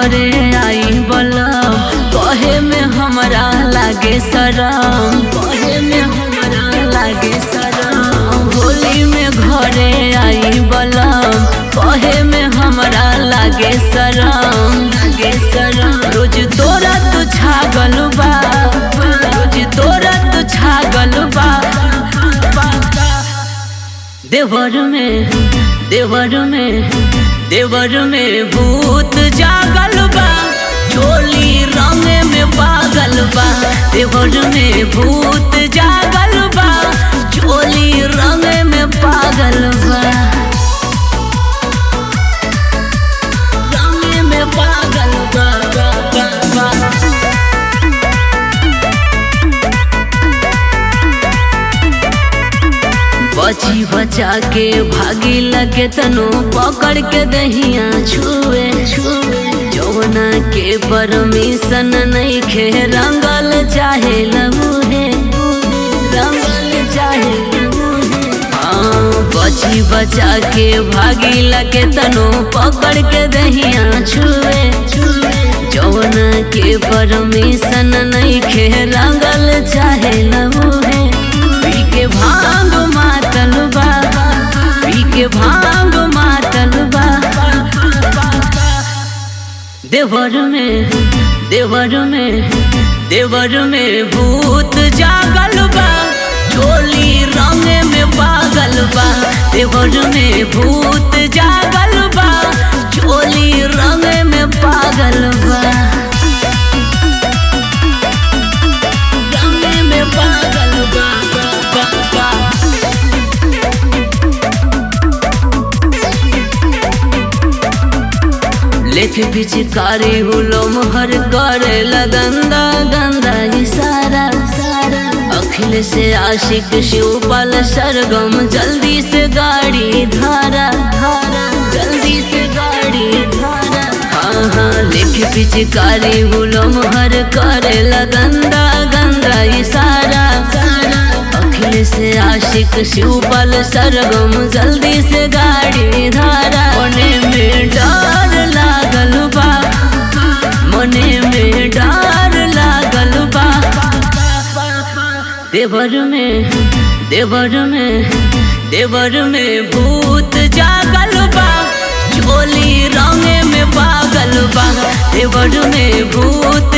घरे आई बलम कहे में हमरा लागे शरम, कहे में हमरा लागे शरम। होली में घरे आई बलम कहे में हमरा लागे शरम, लागे शरम। रोज तोरा तो छागल बा, रोज तोरा तो छागल बा। देवर में देवर में देवर में भूत जागल बा, चोली रंग में पागल बा। देवर में भूत जागल बा, चोली रंग में पागल बा, रंग में पागल बा, बची बचा के भागी लगे तनो पकड़ के दहिया छुए छुए। जौना के परमिशन नहीं खे रंगल चाहे लमुहे, रंगल चाहे लमुहे। बची बचा के भागी लगे तनो पकड़ के दहिया छुए छुए। जौना के परमिशन नहीं खे रंगल चाहे लमुहे। पी के भांग मातल बा, पी के भांग मातल बा। देवर में देवर में देवर में भूत जागल बा, चोली रंग में पागल बा। देवर में भूत जागल बा, चोली रंग में पागल बा, रंग में पागल बा। लेके पिचकारी हुलम हर करे लगंदा गंदा इशारा सारा। अखिल से आशिक शिवपाल सरगम जल्दी से गाड़ी धारा धारा, जल्दी से गाड़ी धारा। हाँ हाँ लेके पिचकारी हुलम हर करे लगंदा गंदा इशारा सारा। अखिल से आशिक शिवपाल सरगम जल्दी से गाड़ी धारा। मने में डर लागल बा, मने में डर लागल बा। देवर में देवर में देवर में भूत जागल बा, चोली रंग में पागल बा। देवर में भूत